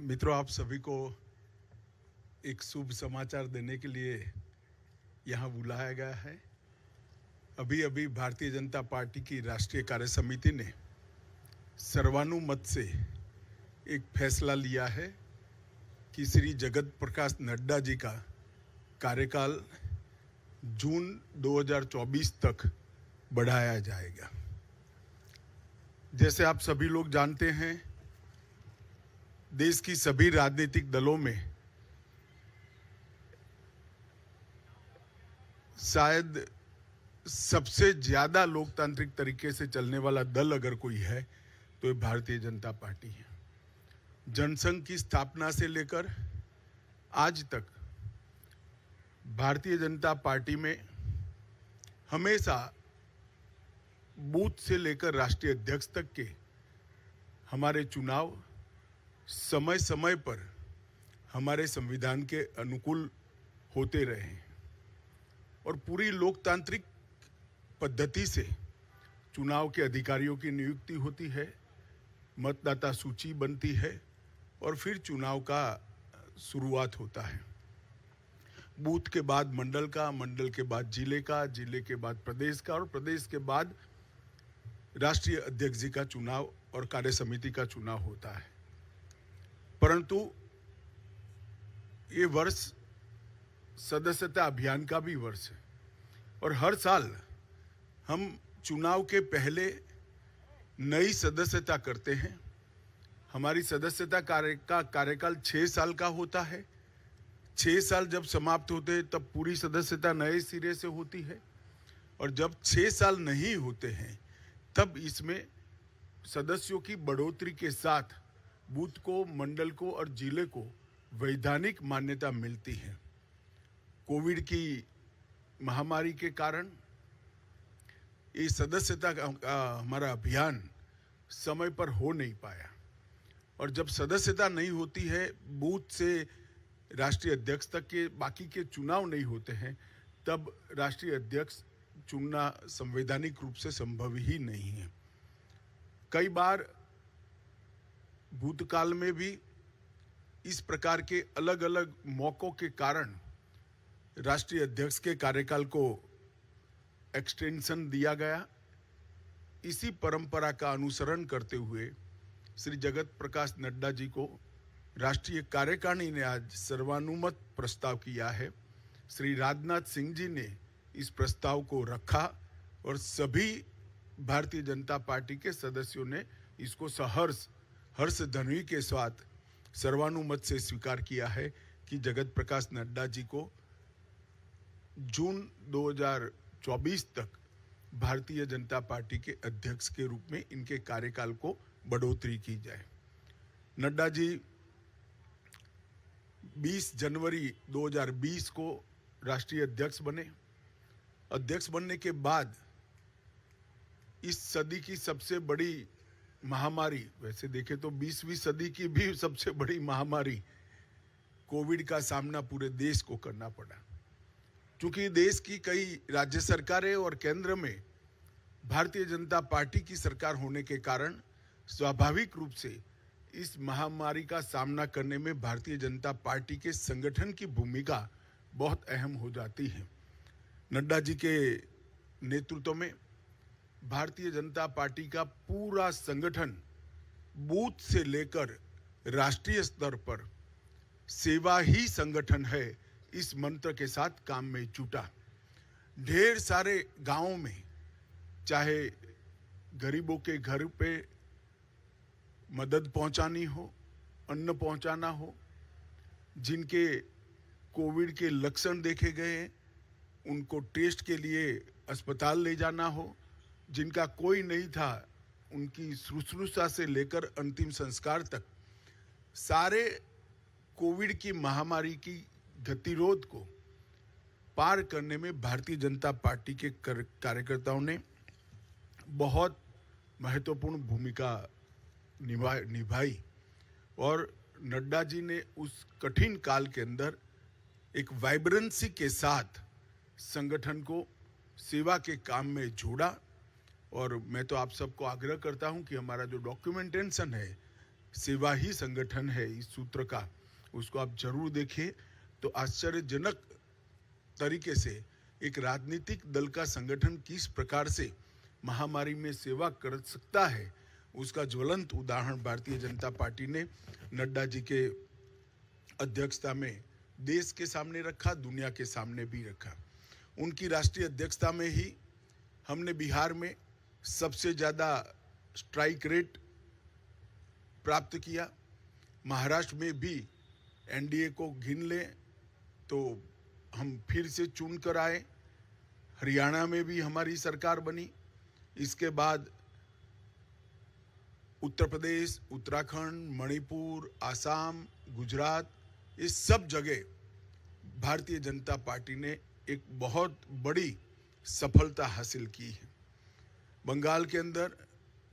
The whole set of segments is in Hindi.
मित्रों, आप सभी को एक शुभ समाचार देने के लिए यहाँ बुलाया गया है। अभी अभी भारतीय जनता पार्टी की राष्ट्रीय कार्य समिति ने सर्वानुमत से एक फैसला लिया है कि श्री जगत प्रकाश नड्डा जी का कार्यकाल जून 2024 तक बढ़ाया जाएगा। जैसे आप सभी लोग जानते हैं, देश की सभी राजनीतिक दलों में शायद सबसे ज्यादा लोकतांत्रिक तरीके से चलने वाला दल अगर कोई है तो ये भारतीय जनता पार्टी है। जनसंघ की स्थापना से लेकर आज तक भारतीय जनता पार्टी में हमेशा बूथ से लेकर राष्ट्रीय अध्यक्ष तक के हमारे चुनाव समय समय पर हमारे संविधान के अनुकूल होते रहे हैं और पूरी लोकतांत्रिक पद्धति से चुनाव के अधिकारियों की नियुक्ति होती है, मतदाता सूची बनती है और फिर चुनाव का शुरुआत होता है। बूथ के बाद मंडल का, मंडल के बाद जिले का, जिले के बाद प्रदेश का और प्रदेश के बाद राष्ट्रीय अध्यक्ष जी का चुनाव और कार्य समिति का चुनाव होता है। परंतु ये वर्ष सदस्यता अभियान का भी वर्ष है और हर साल हम चुनाव के पहले नई सदस्यता करते हैं। हमारी सदस्यता कार्यकाल 6 साल का होता है। 6 साल जब समाप्त होते हैं तब पूरी सदस्यता नए सिरे से होती है और जब 6 साल नहीं होते हैं तब इसमें सदस्यों की बढ़ोतरी के साथ बूथ को, मंडल को और जिले को वैधानिक मान्यता मिलती है। कोविड की महामारी के कारण ये सदस्यता का हमारा अभियान समय पर हो नहीं पाया और जब सदस्यता नहीं होती है, बूथ से राष्ट्रीय अध्यक्ष तक के बाकी के चुनाव नहीं होते हैं, तब राष्ट्रीय अध्यक्ष चुनना संवैधानिक रूप से संभव ही नहीं है। कई बार भूतकाल में भी इस प्रकार के अलग अलग मौकों के कारण राष्ट्रीय अध्यक्ष के कार्यकाल को एक्सटेंशन दिया गया। इसी परंपरा का अनुसरण करते हुए श्री जगत प्रकाश नड्डा जी को राष्ट्रीय कार्यकारिणी ने आज सर्वानुमत प्रस्ताव किया है। श्री राजनाथ सिंह जी ने इस प्रस्ताव को रखा और सभी भारतीय जनता पार्टी के सदस्यों ने इसको सहर्ष हर्ष ध्वनि के साथ सर्वानुमत से स्वीकार किया है कि जगत प्रकाश नड्डा जी को जून 2024 तक भारतीय जनता पार्टी के अध्यक्ष के रूप में इनके कार्यकाल को बढ़ोतरी की जाए। नड्डा जी 20 जनवरी 2020 को राष्ट्रीय अध्यक्ष बने। अध्यक्ष बनने के बाद इस सदी की सबसे बड़ी महामारी, वैसे देखें तो 20वीं सदी की भी सबसे बड़ी महामारी कोविड का सामना पूरे देश को करना पड़ा। क्योंकि देश की कई राज्य सरकारें और केंद्र में भारतीय जनता पार्टी की सरकार होने के कारण स्वाभाविक रूप से इस महामारी का सामना करने में भारतीय जनता पार्टी के संगठन की भूमिका बहुत अहम हो जाती है। नड्डा जी के नेतृत्व में भारतीय जनता पार्टी का पूरा संगठन बूथ से लेकर राष्ट्रीय स्तर पर सेवा ही संगठन है, इस मंत्र के साथ काम में जुटा। ढेर सारे गांवों में चाहे गरीबों के घर पे मदद पहुंचानी हो, अन्न पहुंचाना हो, जिनके कोविड के लक्षण देखे गए उनको टेस्ट के लिए अस्पताल ले जाना हो, जिनका कोई नहीं था उनकी शुश्रूषा से लेकर अंतिम संस्कार तक सारे कोविड की महामारी की गतिरोध को पार करने में भारतीय जनता पार्टी के कार्यकर्ताओं ने बहुत महत्वपूर्ण भूमिका निभाई और नड्डा जी ने उस कठिन काल के अंदर एक वाइब्रेंसी के साथ संगठन को सेवा के काम में जोड़ा। और मैं तो आप सबको आग्रह करता हूं कि हमारा जो डॉक्यूमेंटेशन है सेवा ही संगठन है इस सूत्र का, उसको आप जरूर देखें तो आश्चर्यजनक तरीके से एक राजनीतिक दल का संगठन किस प्रकार से महामारी में सेवा कर सकता है, उसका ज्वलंत उदाहरण भारतीय जनता पार्टी ने नड्डा जी के अध्यक्षता में देश के सामने रखा, दुनिया के सामने भी रखा। उनकी राष्ट्रीय अध्यक्षता में ही हमने बिहार में सबसे ज़्यादा स्ट्राइक रेट प्राप्त किया। महाराष्ट्र में भी एनडीए को गिन लें तो हम फिर से चुन कर आए। हरियाणा में भी हमारी सरकार बनी। इसके बाद उत्तर प्रदेश, उत्तराखंड, मणिपुर, आसाम, गुजरात, इस सब जगह भारतीय जनता पार्टी ने एक बहुत बड़ी सफलता हासिल की है। बंगाल के अंदर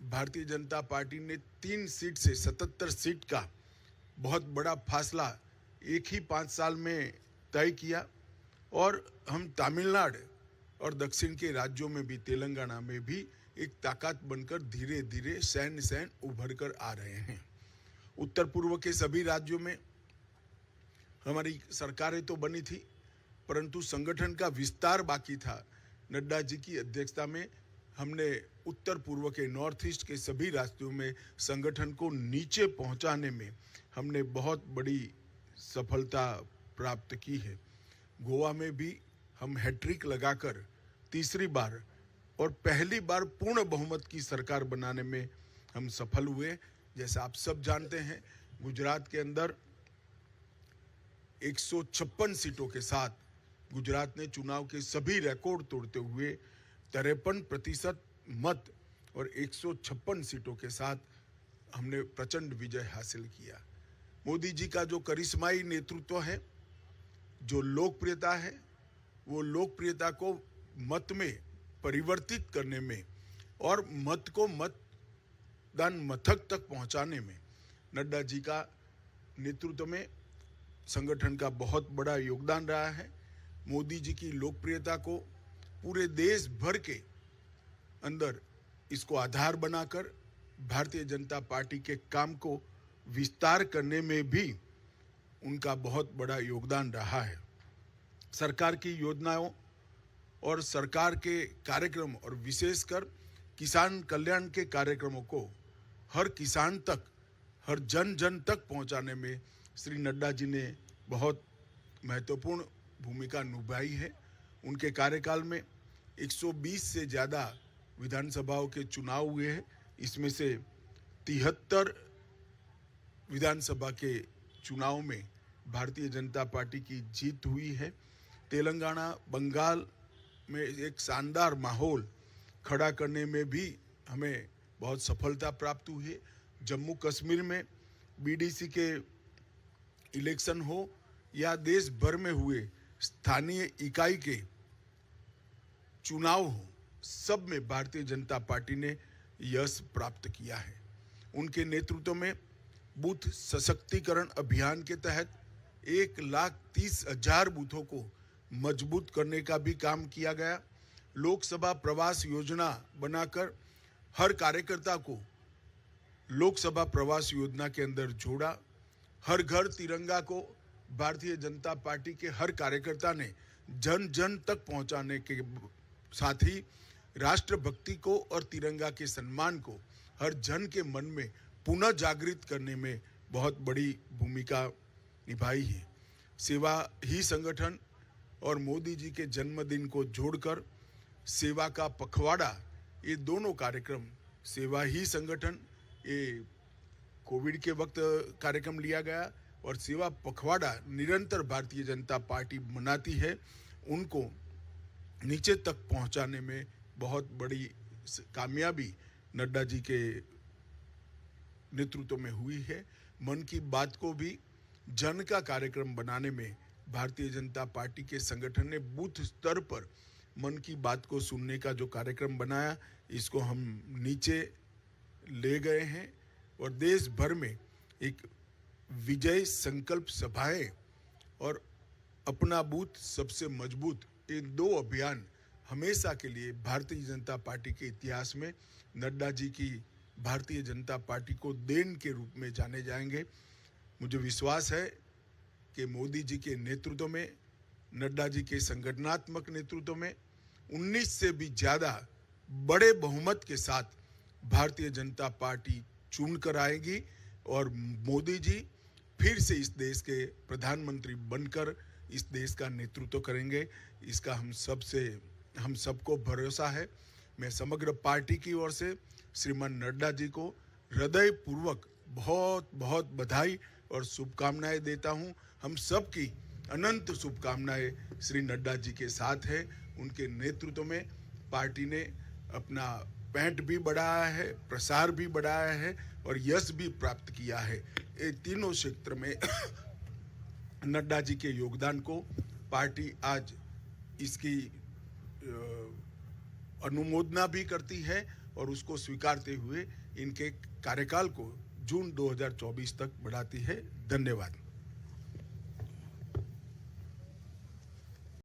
भारतीय जनता पार्टी ने 3 सीट से 77 सीट का बहुत बड़ा फासला एक ही 5 साल में तय किया। और हम तमिलनाडु और दक्षिण के राज्यों में भी, तेलंगाना में भी एक ताकत बनकर धीरे धीरे सैन उभर कर आ रहे हैं। उत्तर पूर्व के सभी राज्यों में हमारी सरकारें तो बनी थी, परंतु संगठन का विस्तार बाकी था। नड्डा जी की अध्यक्षता में हमने उत्तर पूर्व के, नॉर्थ ईस्ट के सभी राज्यों में संगठन को नीचे पहुंचाने में हमने बहुत बड़ी सफलता प्राप्त की है। गोवा में भी हम हैट्रिक लगाकर तीसरी बार और पहली बार पूर्ण बहुमत की सरकार बनाने में हम सफल हुए। जैसा आप सब जानते हैं, गुजरात के अंदर 156 सीटों के साथ गुजरात ने चुनाव के सभी रिकॉर्ड तोड़ते हुए 53% मत और 156 सीटों के साथ हमने प्रचंड विजय हासिल किया। मोदी जी का जो करिश्माई नेतृत्व है, जो लोकप्रियता है, वो लोकप्रियता को मत में परिवर्तित करने में और मत को मतदान मथक तक पहुंचाने में नड्डा जी का नेतृत्व में संगठन का बहुत बड़ा योगदान रहा है। मोदी जी की लोकप्रियता को पूरे देश भर के अंदर इसको आधार बनाकर भारतीय जनता पार्टी के काम को विस्तार करने में भी उनका बहुत बड़ा योगदान रहा है। सरकार की योजनाओं और सरकार के कार्यक्रम और विशेषकर किसान कल्याण के कार्यक्रमों को हर किसान तक, हर जन जन तक पहुंचाने में श्री नड्डा जी ने बहुत महत्वपूर्ण भूमिका निभाई है। उनके कार्यकाल में 120 से ज़्यादा विधानसभाओं के चुनाव हुए हैं। इसमें से 73 विधानसभा के चुनाव में भारतीय जनता पार्टी की जीत हुई है। तेलंगाना, बंगाल में एक शानदार माहौल खड़ा करने में भी हमें बहुत सफलता प्राप्त हुई है। जम्मू कश्मीर में बीडीसी के इलेक्शन हो या देश भर में हुए स्थानीय इकाई के चुनाव हो, सब में भारतीय जनता पार्टी ने यश प्राप्त किया है। उनके नेतृत्व में बूथ सशक्तिकरण अभियान के तहत 1,30,000 बूथों को मजबूत करने का भी काम किया गया। लोकसभा प्रवास योजना बनाकर हर कार्यकर्ता को लोकसभा प्रवास योजना के अंदर जोड़ा। हर घर तिरंगा को भारतीय जनता पार्टी के हर कार्यकर्ता ने जन जन तक पहुंचाने के साथ ही राष्ट्रभक्ति को और तिरंगा के सम्मान को हर जन के मन में पुनः जागृत करने में बहुत बड़ी भूमिका निभाई है। सेवा ही संगठन और मोदी जी के जन्मदिन को जोड़कर सेवा का पखवाड़ा, ये दोनों कार्यक्रम, सेवा ही संगठन ये कोविड के वक्त कार्यक्रम लिया गया और सेवा पखवाड़ा निरंतर भारतीय जनता पार्टी मनाती है, उनको नीचे तक पहुंचाने में बहुत बड़ी कामयाबी नड्डा जी के नेतृत्व में हुई है। मन की बात को भी जन का कार्यक्रम बनाने में भारतीय जनता पार्टी के संगठन ने बूथ स्तर पर मन की बात को सुनने का जो कार्यक्रम बनाया, इसको हम नीचे ले गए हैं और देश भर में एक विजय संकल्प सभाएं और अपना बूथ सबसे मजबूत, ये 2 अभियान हमेशा के लिए भारतीय जनता पार्टी के इतिहास में नड्डा जी की भारतीय जनता पार्टी को देन के रूप में जाने जाएंगे। मुझे विश्वास है कि मोदी जी के नेतृत्व में, नड्डा जी के संगठनात्मक नेतृत्व में 19 से भी ज़्यादा बड़े बहुमत के साथ भारतीय जनता पार्टी चुन कर आएगी और मोदी जी फिर से इस देश के प्रधानमंत्री बनकर इस देश का नेतृत्व करेंगे। इसका हम सबको भरोसा है। मैं समग्र पार्टी की ओर से श्रीमान नड्डा जी को हृदयपूर्वक बहुत बहुत बधाई और शुभकामनाएं देता हूं। हम सब की अनंत शुभकामनाएं श्री नड्डा जी के साथ है। उनके नेतृत्व में पार्टी ने अपना पैंट भी बढ़ाया है, प्रसार भी बढ़ाया है और यश भी प्राप्त किया है। ये तीनों क्षेत्र में नड्डा जी के योगदान को पार्टी आज इसकी अनुमोदना भी करती है और उसको स्वीकारते हुए इनके कार्यकाल को जून 2024 तक बढ़ाती है। धन्यवाद।